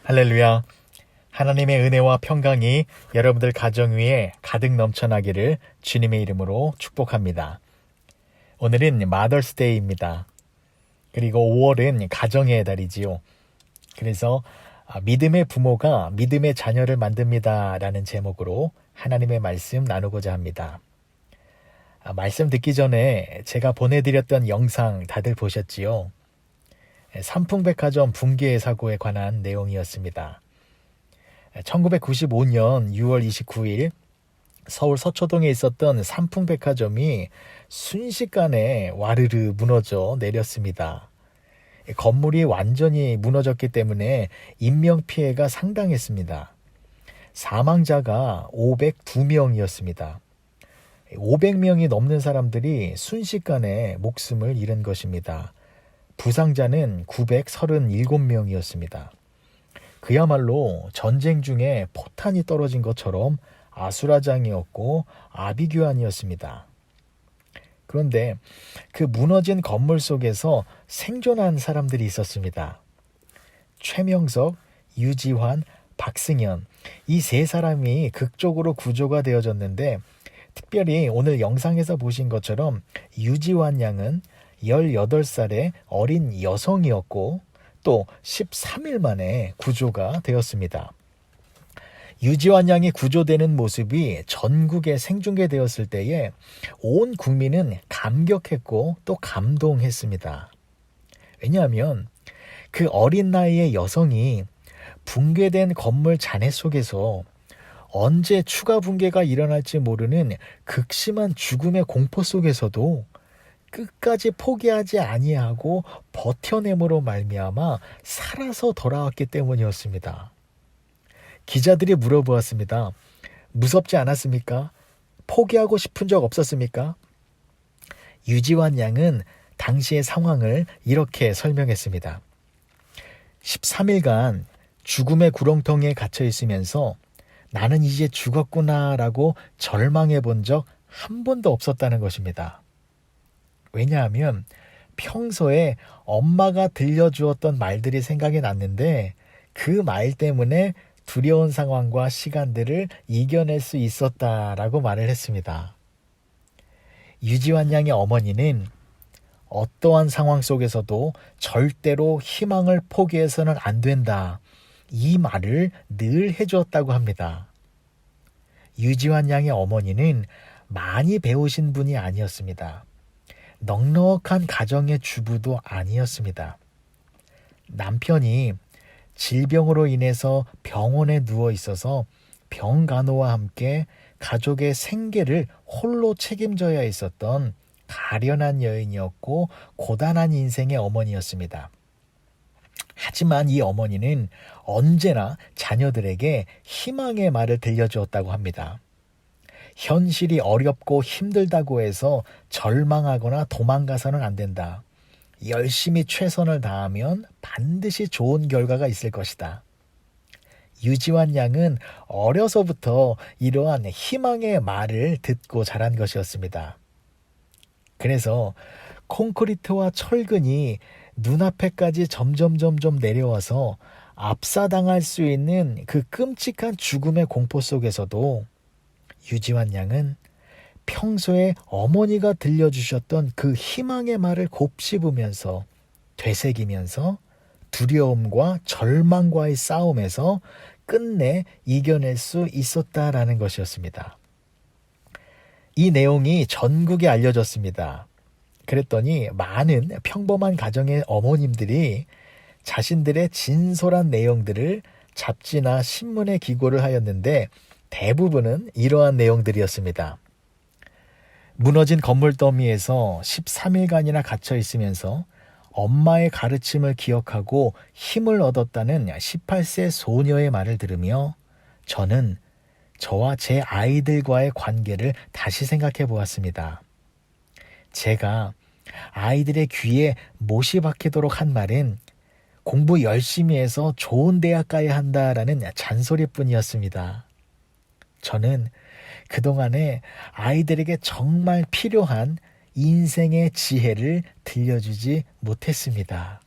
할렐루야. 하나님의 은혜와 평강이 여러분들 가정 위에 가득 넘쳐나기를 주님의 이름으로 축복합니다. 오늘은 마더스데이입니다. 그리고 5월은 가정의 달이지요. 그래서 믿음의 부모가 믿음의 자녀를 만듭니다 라는 제목으로 하나님의 말씀 나누고자 합니다. 말씀 듣기 전에 제가 보내드렸던 영상 다들 보셨지요? 삼풍백화점 붕괴 사고에 관한 내용이었습니다. 1995년 6월 29일 서울 서초동에 있었던 삼풍백화점이 순식간에 와르르 무너져 내렸습니다. 건물이 완전히 무너졌기 때문에 인명피해가 상당했습니다. 사망자가 502명이었습니다. 500명이 넘는 사람들이 순식간에 목숨을 잃은 것입니다. 부상자는 937명이었습니다. 그야말로 전쟁 중에 포탄이 떨어진 것처럼 아수라장이었고 아비규환이었습니다. 그런데 그 무너진 건물 속에서 생존한 사람들이 있었습니다. 최명석, 유지환, 박승현, 이 세 사람이 극적으로 구조가 되어졌는데, 특별히 오늘 영상에서 보신 것처럼 유지환 양은 18살의 어린 여성이었고 또 13일 만에 구조가 되었습니다. 유지환 양이 구조되는 모습이 전국에 생중계되었을 때에 온 국민은 감격했고 또 감동했습니다. 왜냐하면 그 어린 나이의 여성이 붕괴된 건물 잔해 속에서 언제 추가 붕괴가 일어날지 모르는 극심한 죽음의 공포 속에서도 끝까지 포기하지 아니하고 버텨냄으로 말미암아 살아서 돌아왔기 때문이었습니다. 기자들이 물어보았습니다. 무섭지 않았습니까? 포기하고 싶은 적 없었습니까? 유지환 양은 당시의 상황을 이렇게 설명했습니다. 13일간 죽음의 구렁텅이에 갇혀 있으면서 나는 이제 죽었구나라고 절망해 본 적 한 번도 없었다는 것입니다. 왜냐하면 평소에 엄마가 들려주었던 말들이 생각이 났는데 그 말 때문에 두려운 상황과 시간들을 이겨낼 수 있었다라고 말을 했습니다. 유지환 양의 어머니는 어떠한 상황 속에서도 절대로 희망을 포기해서는 안 된다, 이 말을 늘 해주었다고 합니다. 유지환 양의 어머니는 많이 배우신 분이 아니었습니다. 넉넉한 가정의 주부도 아니었습니다. 남편이 질병으로 인해서 병원에 누워 있어서 병간호와 함께 가족의 생계를 홀로 책임져야 했었던 가련한 여인이었고 고단한 인생의 어머니였습니다. 하지만 이 어머니는 언제나 자녀들에게 희망의 말을 들려주었다고 합니다. 현실이 어렵고 힘들다고 해서 절망하거나 도망가서는 안 된다. 열심히 최선을 다하면 반드시 좋은 결과가 있을 것이다. 유지환 양은 어려서부터 이러한 희망의 말을 듣고 자란 것이었습니다. 그래서 콘크리트와 철근이 눈앞에까지 점점 내려와서 압사당할 수 있는 그 끔찍한 죽음의 공포 속에서도 유지환 양은 평소에 어머니가 들려주셨던 그 희망의 말을 곱씹으면서 되새기면서 두려움과 절망과의 싸움에서 끝내 이겨낼 수 있었다라는 것이었습니다. 이 내용이 전국에 알려졌습니다. 그랬더니 많은 평범한 가정의 어머님들이 자신들의 진솔한 내용들을 잡지나 신문에 기고를 하였는데 대부분은 이러한 내용들이었습니다. 무너진 건물 더미에서 13일간이나 갇혀 있으면서 엄마의 가르침을 기억하고 힘을 얻었다는 18세 소녀의 말을 들으며 저는 저와 제 아이들과의 관계를 다시 생각해 보았습니다. 제가 아이들의 귀에 못이 박히도록 한 말은 공부 열심히 해서 좋은 대학 가야 한다라는 잔소리뿐이었습니다. 저는 그동안에 아이들에게 정말 필요한 인생의 지혜를 들려주지 못했습니다.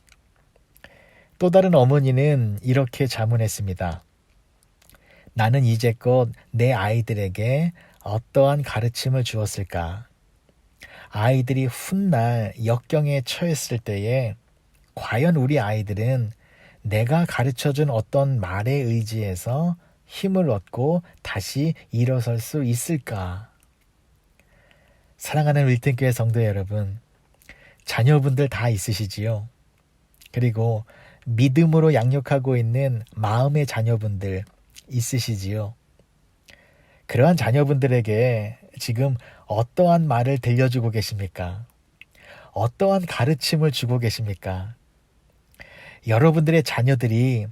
또 다른 어머니는 이렇게 자문했습니다. 나는 이제껏 내 아이들에게 어떠한 가르침을 주었을까? 아이들이 훗날 역경에 처했을 때에 과연 우리 아이들은 내가 가르쳐준 어떤 말에 의지해서 힘을 얻고 다시 일어설 수 있을까? 사랑하는 윌튼교회 성도 여러분, 자녀분들 다 있으시지요? 그리고 믿음으로 양육하고 있는 마음의 자녀분들 있으시지요? 그러한 자녀분들에게 지금 어떠한 말을 들려주고 계십니까? 어떠한 가르침을 주고 계십니까? 여러분들의 자녀들이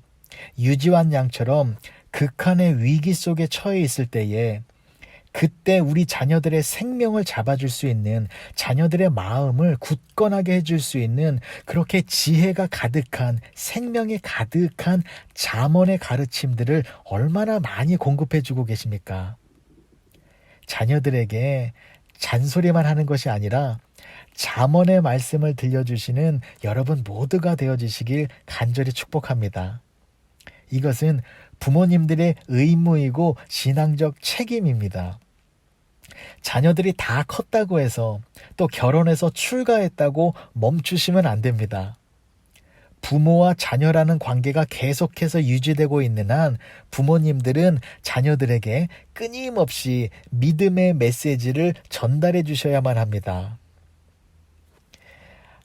유지환 양처럼 극한의 위기 속에 처해 있을 때에 그때 우리 자녀들의 생명을 잡아줄 수 있는, 자녀들의 마음을 굳건하게 해줄 수 있는 그렇게 지혜가 가득한, 생명이 가득한 잠언의 가르침들을 얼마나 많이 공급해주고 계십니까? 자녀들에게 잔소리만 하는 것이 아니라 잠언의 말씀을 들려주시는 여러분 모두가 되어주시길 간절히 축복합니다. 이것은 부모님들의 의무이고 신앙적 책임입니다. 자녀들이 다 컸다고 해서 또 결혼해서 출가했다고 멈추시면 안 됩니다. 부모와 자녀라는 관계가 계속해서 유지되고 있는 한 부모님들은 자녀들에게 끊임없이 믿음의 메시지를 전달해 주셔야만 합니다.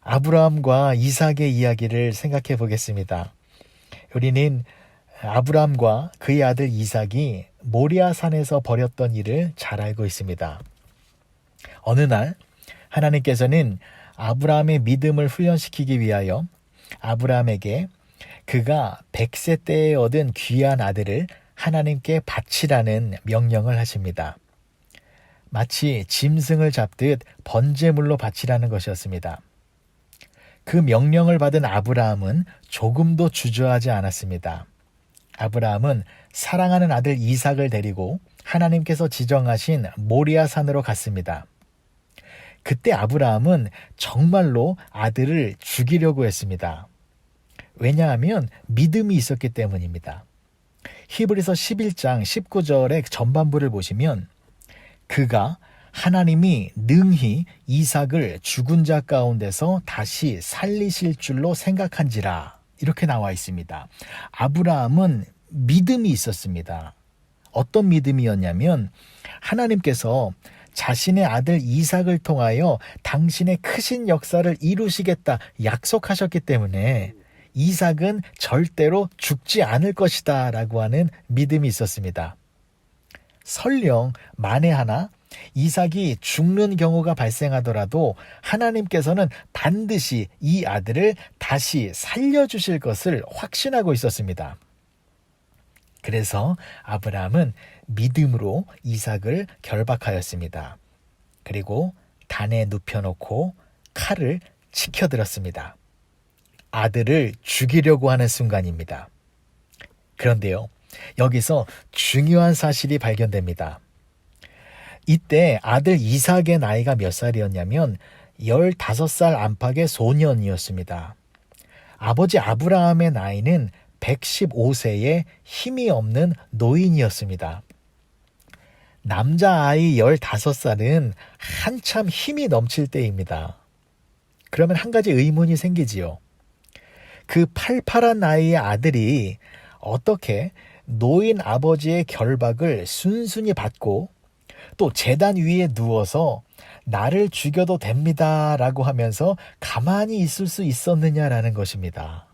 아브라함과 이삭의 이야기를 생각해 보겠습니다. 우리는 아브라함과 그의 아들 이삭이 모리아 산에서 벌였던 일을 잘 알고 있습니다. 어느 날 하나님께서는 아브라함의 믿음을 훈련시키기 위하여 아브라함에게 그가 100세 때에 얻은 귀한 아들을 하나님께 바치라는 명령을 하십니다. 마치 짐승을 잡듯 번제물로 바치라는 것이었습니다. 그 명령을 받은 아브라함은 조금도 주저하지 않았습니다. 아브라함은 사랑하는 아들 이삭을 데리고 하나님께서 지정하신 모리아 산으로 갔습니다. 그때 아브라함은 정말로 아들을 죽이려고 했습니다. 왜냐하면 믿음이 있었기 때문입니다. 히브리서 11장 19절의 전반부를 보시면 그가 하나님이 능히 이삭을 죽은 자 가운데서 다시 살리실 줄로 생각한지라 이렇게 나와 있습니다. 아브라함은 믿음이 있었습니다. 어떤 믿음이었냐면 하나님께서 자신의 아들 이삭을 통하여 당신의 크신 역사를 이루시겠다 약속하셨기 때문에 이삭은 절대로 죽지 않을 것이다 라고 하는 믿음이 있었습니다. 설령 만에 하나 이삭이 죽는 경우가 발생하더라도 하나님께서는 반드시 이 아들을 다시 살려주실 것을 확신하고 있었습니다. 그래서 아브라함은 믿음으로 이삭을 결박하였습니다. 그리고 단에 눕혀놓고 칼을 치켜들었습니다. 아들을 죽이려고 하는 순간입니다. 그런데요, 여기서 중요한 사실이 발견됩니다. 이때 아들 이삭의 나이가 몇 살이었냐면 15살 안팎의 소년이었습니다. 아버지 아브라함의 나이는 115세의 힘이 없는 노인이었습니다. 남자아이 15살은 한참 힘이 넘칠 때입니다. 그러면 한 가지 의문이 생기지요. 그 팔팔한 나이의 아들이 어떻게 노인 아버지의 결박을 순순히 받고 또 제단 위에 누워서 나를 죽여도 됩니다 라고 하면서 가만히 있을 수 있었느냐라는 것입니다.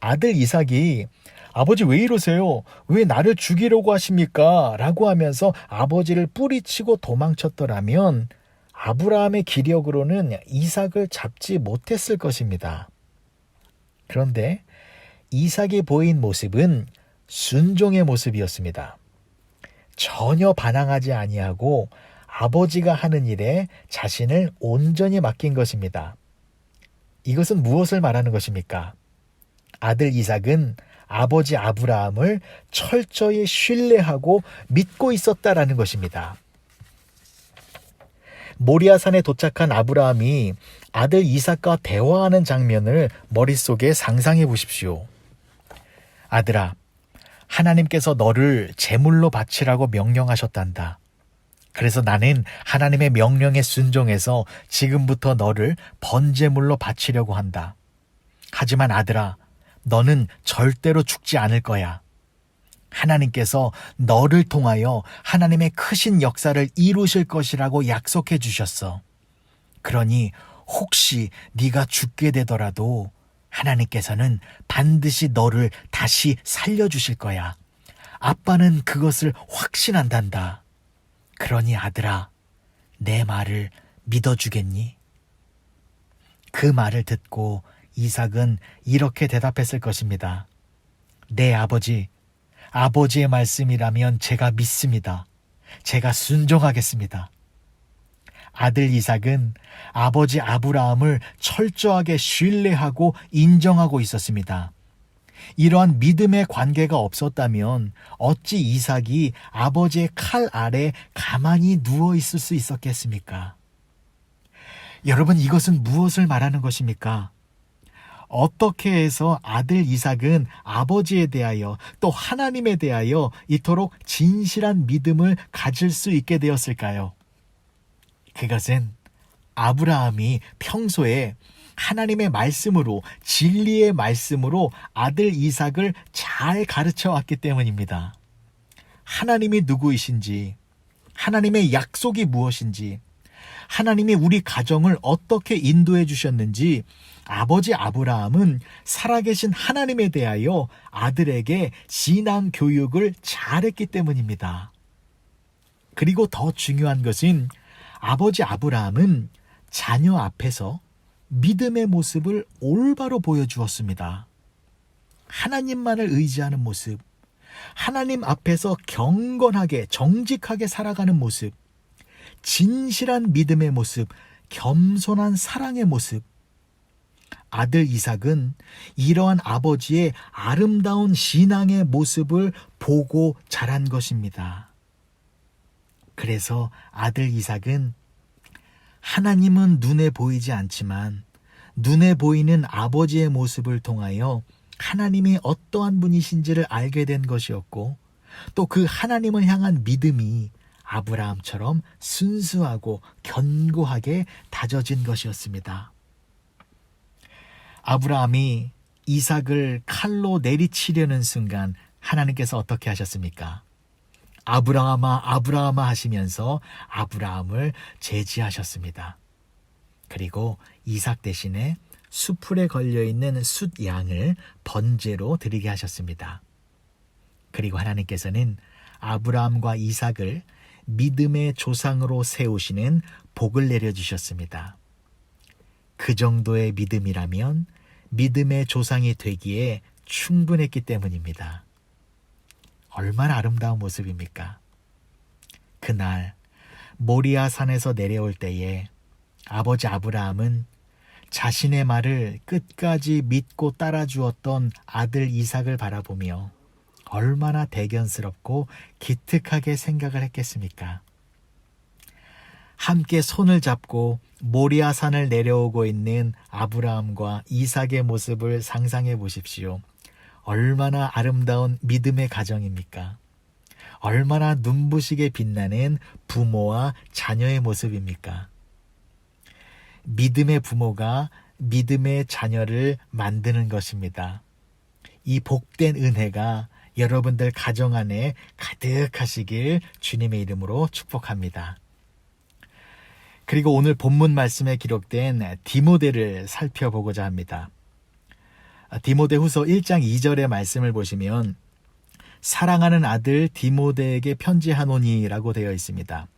아들 이삭이 아버지 왜 이러세요? 왜 나를 죽이려고 하십니까? 라고 하면서 아버지를 뿌리치고 도망쳤더라면 아브라함의 기력으로는 이삭을 잡지 못했을 것입니다. 그런데 이삭이 보인 모습은 순종의 모습이었습니다. 전혀 반항하지 아니하고 아버지가 하는 일에 자신을 온전히 맡긴 것입니다. 이것은 무엇을 말하는 것입니까? 아들 이삭은 아버지 아브라함을 철저히 신뢰하고 믿고 있었다라는 것입니다. 모리아산에 도착한 아브라함이 아들 이삭과 대화하는 장면을 머릿속에 상상해 보십시오. 아들아, 하나님께서 너를 제물로 바치라고 명령하셨단다. 그래서 나는 하나님의 명령에 순종해서 지금부터 너를 번제물로 바치려고 한다. 하지만 아들아, 너는 절대로 죽지 않을 거야. 하나님께서 너를 통하여 하나님의 크신 역사를 이루실 것이라고 약속해 주셨어. 그러니 혹시 네가 죽게 되더라도 하나님께서는 반드시 너를 다시 살려주실 거야. 아빠는 그것을 확신한단다. 그러니 아들아, 내 말을 믿어주겠니? 그 말을 듣고 이삭은 이렇게 대답했을 것입니다. 네, 아버지. 아버지의 말씀이라면 제가 믿습니다. 제가 순종하겠습니다. 아들 이삭은 아버지 아브라함을 철저하게 신뢰하고 인정하고 있었습니다. 이러한 믿음의 관계가 없었다면 어찌 이삭이 아버지의 칼 아래 가만히 누워 있을 수 있었겠습니까? 여러분, 이것은 무엇을 말하는 것입니까? 어떻게 해서 아들 이삭은 아버지에 대하여 또 하나님에 대하여 이토록 진실한 믿음을 가질 수 있게 되었을까요? 그것은 아브라함이 평소에 하나님의 말씀으로, 진리의 말씀으로 아들 이삭을 잘 가르쳐 왔기 때문입니다. 하나님이 누구이신지, 하나님의 약속이 무엇인지, 하나님이 우리 가정을 어떻게 인도해 주셨는지 아버지 아브라함은 살아계신 하나님에 대하여 아들에게 신앙 교육을 잘했기 때문입니다. 그리고 더 중요한 것은 아버지 아브라함은 자녀 앞에서 믿음의 모습을 올바로 보여주었습니다. 하나님만을 의지하는 모습, 하나님 앞에서 경건하게 정직하게 살아가는 모습, 진실한 믿음의 모습, 겸손한 사랑의 모습. 아들 이삭은 이러한 아버지의 아름다운 신앙의 모습을 보고 자란 것입니다. 그래서 아들 이삭은 하나님은 눈에 보이지 않지만 눈에 보이는 아버지의 모습을 통하여 하나님이 어떠한 분이신지를 알게 된 것이었고, 또 그 하나님을 향한 믿음이 아브라함처럼 순수하고 견고하게 다져진 것이었습니다. 아브라함이 이삭을 칼로 내리치려는 순간 하나님께서 어떻게 하셨습니까? 아브라함아, 아브라함아 하시면서 아브라함을 제지하셨습니다. 그리고 이삭 대신에 수풀에 걸려있는 숫양을 번제로 드리게 하셨습니다. 그리고 하나님께서는 아브라함과 이삭을 믿음의 조상으로 세우시는 복을 내려주셨습니다. 그 정도의 믿음이라면 믿음의 조상이 되기에 충분했기 때문입니다. 얼마나 아름다운 모습입니까? 그날 모리아 산에서 내려올 때에 아버지 아브라함은 자신의 말을 끝까지 믿고 따라주었던 아들 이삭을 바라보며 얼마나 대견스럽고 기특하게 생각을 했겠습니까? 함께 손을 잡고 모리아 산을 내려오고 있는 아브라함과 이삭의 모습을 상상해 보십시오. 얼마나 아름다운 믿음의 가정입니까? 얼마나 눈부시게 빛나는 부모와 자녀의 모습입니까? 믿음의 부모가 믿음의 자녀를 만드는 것입니다. 이 복된 은혜가 여러분들 가정 안에 가득하시길 주님의 이름으로 축복합니다. 그리고 오늘 본문 말씀에 기록된 디모데를 살펴보고자 합니다. 디모데후서 1장 2절의 말씀을 보시면 사랑하는 아들 디모데에게 편지하노니라고 되어 있습니다.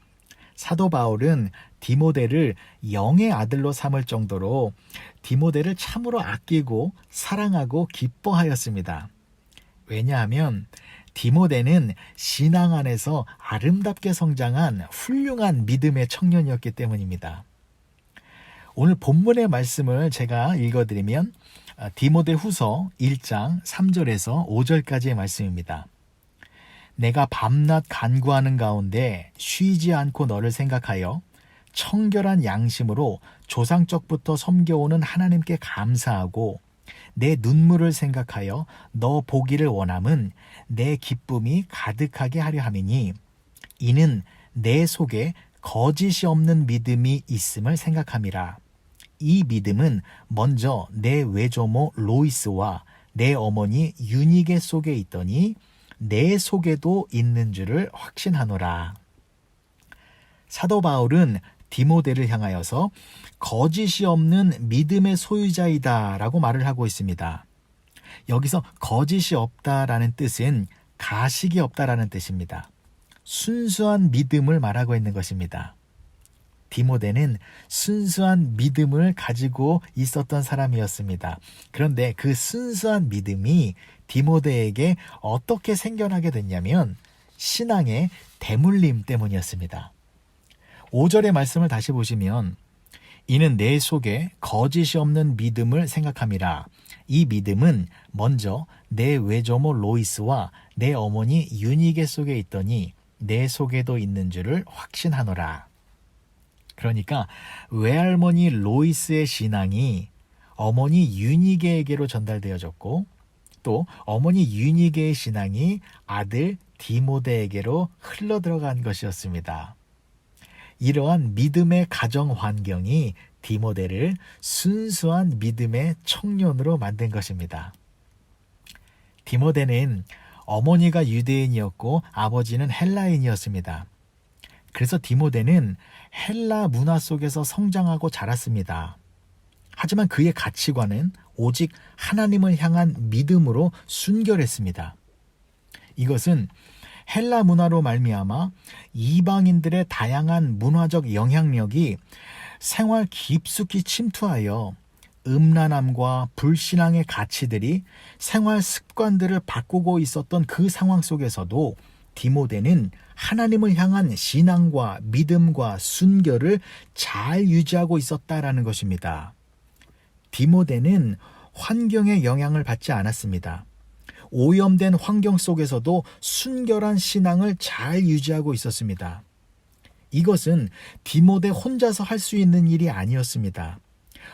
사도 바울은 디모데를 영의 아들로 삼을 정도로 디모데를 참으로 아끼고 사랑하고 기뻐하였습니다. 왜냐하면 디모데는 신앙 안에서 아름답게 성장한 훌륭한 믿음의 청년이었기 때문입니다. 오늘 본문의 말씀을 제가 읽어드리면 디모데후서 1장 3절에서 5절까지의 말씀입니다. 내가 밤낮 간구하는 가운데 쉬지 않고 너를 생각하여 청결한 양심으로 조상적부터 섬겨오는 하나님께 감사하고 내 눈물을 생각하여 너 보기를 원함은 내 기쁨이 가득하게 하려 함이니 이는 내 속에 거짓이 없는 믿음이 있음을 생각함이라. 이 믿음은 먼저 내 외조모 로이스와 내 어머니 유니게 속에 있더니 내 속에도 있는 줄을 확신하노라. 사도 바울은 디모데를 향하여서 거짓이 없는 믿음의 소유자이다 라고 말을 하고 있습니다. 여기서 거짓이 없다라는 뜻은 가식이 없다라는 뜻입니다. 순수한 믿음을 말하고 있는 것입니다. 디모데는 순수한 믿음을 가지고 있었던 사람이었습니다. 그런데 그 순수한 믿음이 디모데에게 어떻게 생겨나게 됐냐면 신앙의 대물림 때문이었습니다. 5절의 말씀을 다시 보시면 이는 내 속에 거짓이 없는 믿음을 생각함이라. 이 믿음은 먼저 내 외조모 로이스와 내 어머니 유니게 속에 있더니 내 속에도 있는 줄을 확신하노라. 그러니까 외할머니 로이스의 신앙이 어머니 유니게에게로 전달되어졌고 또 어머니 유니게의 신앙이 아들 디모데에게로 흘러들어간 것이었습니다. 이러한 믿음의 가정 환경이 디모데를 순수한 믿음의 청년으로 만든 것입니다. 디모데는 어머니가 유대인이었고 아버지는 헬라인이었습니다. 그래서 디모데는 헬라 문화 속에서 성장하고 자랐습니다. 하지만 그의 가치관은 오직 하나님을 향한 믿음으로 순결했습니다. 이것은 헬라 문화로 말미암아 이방인들의 다양한 문화적 영향력이 생활 깊숙이 침투하여 음란함과 불신앙의 가치들이 생활 습관들을 바꾸고 있었던 그 상황 속에서도 디모데는 하나님을 향한 신앙과 믿음과 순결을 잘 유지하고 있었다라는 것입니다. 디모데는 환경의 영향을 받지 않았습니다. 오염된 환경 속에서도 순결한 신앙을 잘 유지하고 있었습니다. 이것은 디모데 혼자서 할 수 있는 일이 아니었습니다.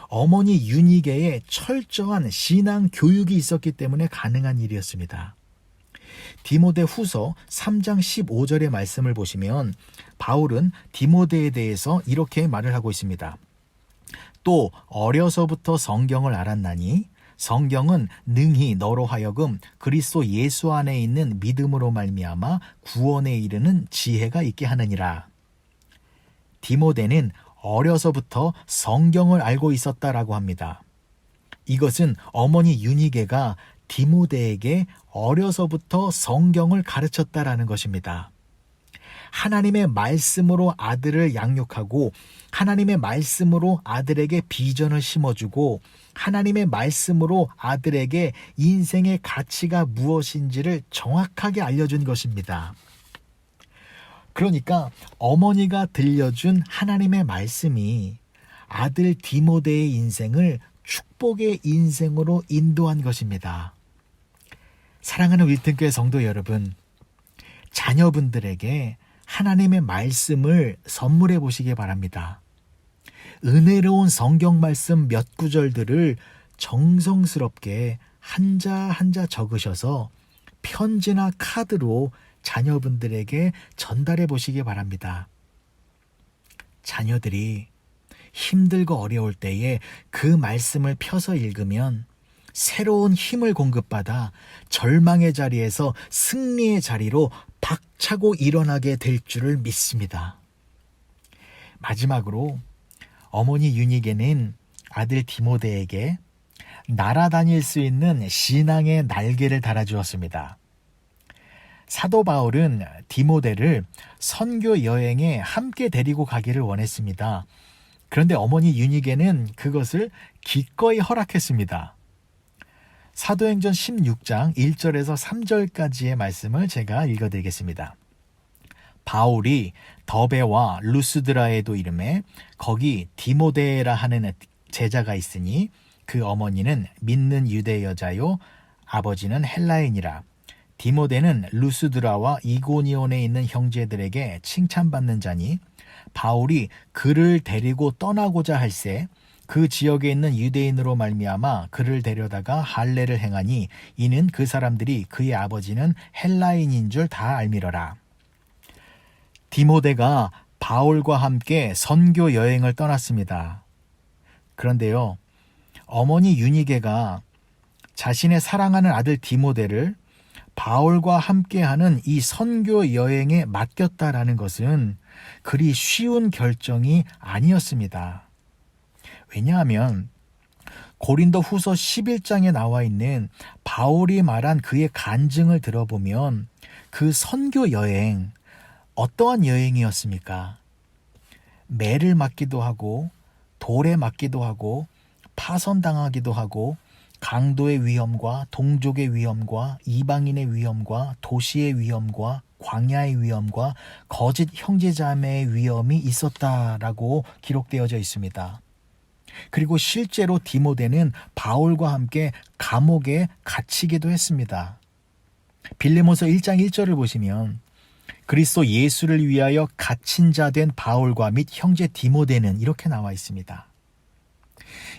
어머니 유니게의 철저한 신앙 교육이 있었기 때문에 가능한 일이었습니다. 디모데 후서 3장 15절의 말씀을 보시면 바울은 디모데에 대해서 이렇게 말을 하고 있습니다. 또 어려서부터 성경을 알았나니 성경은 능히 너로 하여금 그리스도 예수 안에 있는 믿음으로 말미암아 구원에 이르는 지혜가 있게 하느니라. 디모데는 어려서부터 성경을 알고 있었다라고 합니다. 이것은 어머니 유니게가 디모데에게 어려서부터 성경을 가르쳤다라는 것입니다. 하나님의 말씀으로 아들을 양육하고 하나님의 말씀으로 아들에게 비전을 심어주고 하나님의 말씀으로 아들에게 인생의 가치가 무엇인지를 정확하게 알려준 것입니다. 그러니까 어머니가 들려준 하나님의 말씀이 아들 디모데의 인생을 축복의 인생으로 인도한 것입니다. 사랑하는 윌튼교회 성도 여러분, 자녀분들에게 하나님의 말씀을 선물해 보시기 바랍니다. 은혜로운 성경 말씀 몇 구절들을 정성스럽게 한자 한자 적으셔서 편지나 카드로 자녀분들에게 전달해 보시기 바랍니다. 자녀들이 힘들고 어려울 때에 그 말씀을 펴서 읽으면 새로운 힘을 공급받아 절망의 자리에서 승리의 자리로 박차고 일어나게 될 줄을 믿습니다. 마지막으로 어머니 유니게는 아들 디모데에게 날아다닐 수 있는 신앙의 날개를 달아주었습니다. 사도 바울은 디모데를 선교 여행에 함께 데리고 가기를 원했습니다. 그런데 어머니 유니게는 그것을 기꺼이 허락했습니다. 사도행전 16장 1절에서 3절까지의 말씀을 제가 읽어드리겠습니다. 바울이 더베와 루스드라에도 이름에 거기 디모데라 하는 제자가 있으니 그 어머니는 믿는 유대 여자요 아버지는 헬라인이라. 디모데는 루스드라와 이고니온에 있는 형제들에게 칭찬받는 자니 바울이 그를 데리고 떠나고자 할새 그 지역에 있는 유대인으로 말미암아 그를 데려다가 할례를 행하니 이는 그 사람들이 그의 아버지는 헬라인인 줄 다 알미러라. 디모데가 바울과 함께 선교 여행을 떠났습니다. 그런데요, 어머니 유니게가 자신의 사랑하는 아들 디모데를 바울과 함께하는 이 선교 여행에 맡겼다라는 것은 그리 쉬운 결정이 아니었습니다. 왜냐하면 고린도 후서 11장에 나와 있는 바울이 말한 그의 간증을 들어보면 그 선교 여행, 어떠한 여행이었습니까? 매를 맞기도 하고 돌에 맞기도 하고 파선당하기도 하고 강도의 위험과 동족의 위험과 이방인의 위험과 도시의 위험과 광야의 위험과 거짓 형제자매의 위험이 있었다라고 기록되어져 있습니다. 그리고 실제로 디모데는 바울과 함께 감옥에 갇히기도 했습니다. 빌레몬서 1장 1절을 보시면 그리스도 예수를 위하여 갇힌 자 된 바울과 및 형제 디모데는 이렇게 나와 있습니다.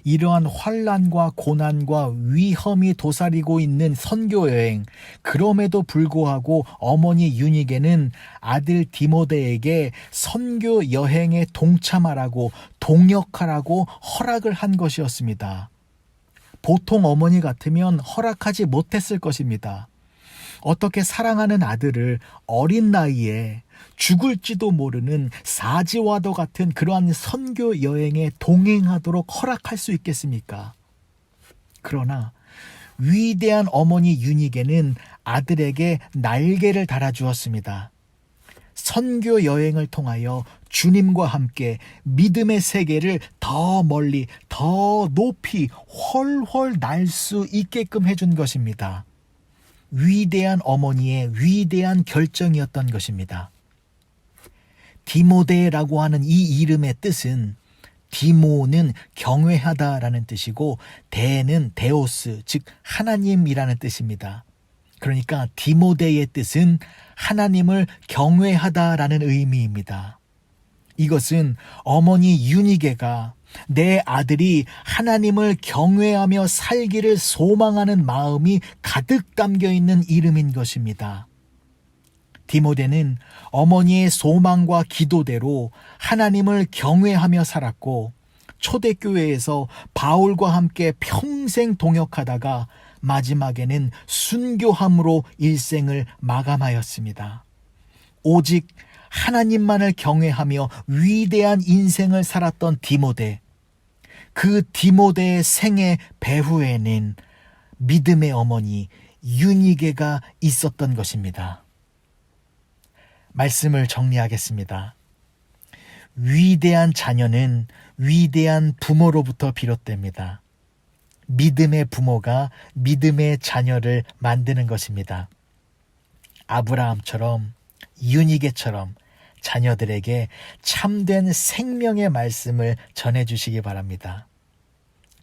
이러한 환난과 고난과 위험이 도사리고 있는 선교 여행, 그럼에도 불구하고 어머니 유니게는 아들 디모데에게 선교 여행에 동참하라고 동역하라고 허락을 한 것이었습니다. 보통 어머니 같으면 허락하지 못했을 것입니다. 어떻게 사랑하는 아들을 어린 나이에 죽을지도 모르는 사지와도 같은 그러한 선교 여행에 동행하도록 허락할 수 있겠습니까? 그러나 위대한 어머니 유니게는 아들에게 날개를 달아주었습니다. 선교 여행을 통하여 주님과 함께 믿음의 세계를 더 멀리, 더 높이 훨훨 날 수 있게끔 해준 것입니다. 위대한 어머니의 위대한 결정이었던 것입니다. 디모데라고 하는 이 이름의 뜻은 디모는 경외하다라는 뜻이고 데는 데오스, 즉 하나님이라는 뜻입니다. 그러니까 디모데의 뜻은 하나님을 경외하다라는 의미입니다. 이것은 어머니 유니게가 내 아들이 하나님을 경외하며 살기를 소망하는 마음이 가득 담겨 있는 이름인 것입니다. 디모데는 어머니의 소망과 기도대로 하나님을 경외하며 살았고 초대교회에서 바울과 함께 평생 동역하다가 마지막에는 순교함으로 일생을 마감하였습니다. 오직 하나님만을 경외하며 위대한 인생을 살았던 디모데, 그 디모데의 생애 배후에는 믿음의 어머니 유니게가 있었던 것입니다. 말씀을 정리하겠습니다. 위대한 자녀는 위대한 부모로부터 비롯됩니다. 믿음의 부모가 믿음의 자녀를 만드는 것입니다. 아브라함처럼 유니게처럼 자녀들에게 참된 생명의 말씀을 전해주시기 바랍니다.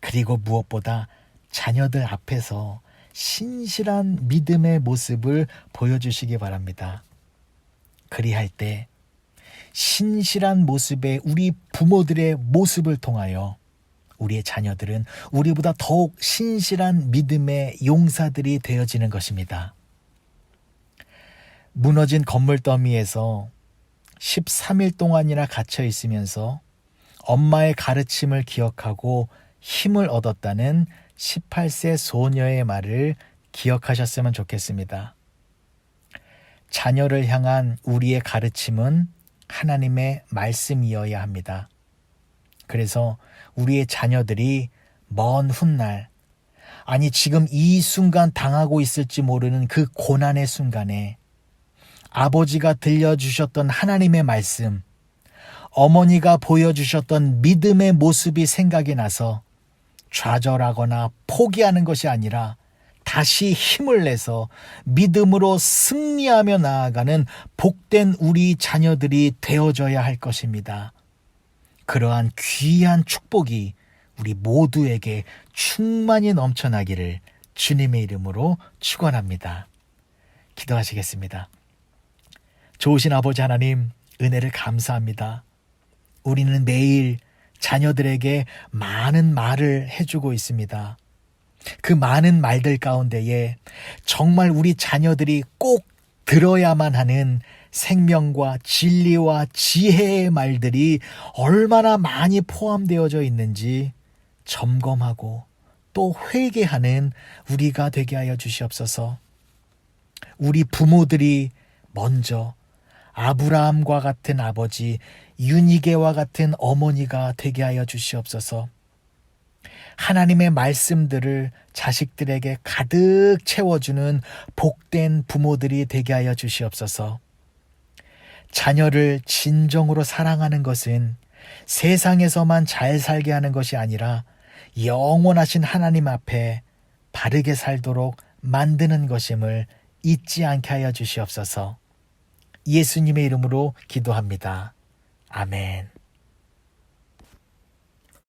그리고 무엇보다 자녀들 앞에서 신실한 믿음의 모습을 보여주시기 바랍니다. 그리할 때 신실한 모습의 우리 부모들의 모습을 통하여 우리의 자녀들은 우리보다 더욱 신실한 믿음의 용사들이 되어지는 것입니다. 무너진 건물 더미에서 13일 동안이나 갇혀 있으면서 엄마의 가르침을 기억하고 힘을 얻었다는 18세 소녀의 말을 기억하셨으면 좋겠습니다. 자녀를 향한 우리의 가르침은 하나님의 말씀이어야 합니다. 그래서 우리의 자녀들이 먼 훗날, 아니 지금 이 순간 당하고 있을지 모르는 그 고난의 순간에 아버지가 들려주셨던 하나님의 말씀, 어머니가 보여주셨던 믿음의 모습이 생각이 나서 좌절하거나 포기하는 것이 아니라 다시 힘을 내서 믿음으로 승리하며 나아가는 복된 우리 자녀들이 되어져야 할 것입니다. 그러한 귀한 축복이 우리 모두에게 충만히 넘쳐나기를 주님의 이름으로 축원합니다. 기도하시겠습니다. 좋으신 아버지 하나님, 은혜를 감사합니다. 우리는 매일 자녀들에게 많은 말을 해주고 있습니다. 그 많은 말들 가운데에 정말 우리 자녀들이 꼭 들어야만 하는 생명과 진리와 지혜의 말들이 얼마나 많이 포함되어져 있는지 점검하고 또 회개하는 우리가 되게 하여 주시옵소서. 우리 부모들이 먼저 아브라함과 같은 아버지, 유니게와 같은 어머니가 되게 하여 주시옵소서. 하나님의 말씀들을 자식들에게 가득 채워주는 복된 부모들이 되게 하여 주시옵소서. 자녀를 진정으로 사랑하는 것은 세상에서만 잘 살게 하는 것이 아니라 영원하신 하나님 앞에 바르게 살도록 만드는 것임을 잊지 않게 하여 주시옵소서. 예수님의 이름으로 기도합니다. 아멘.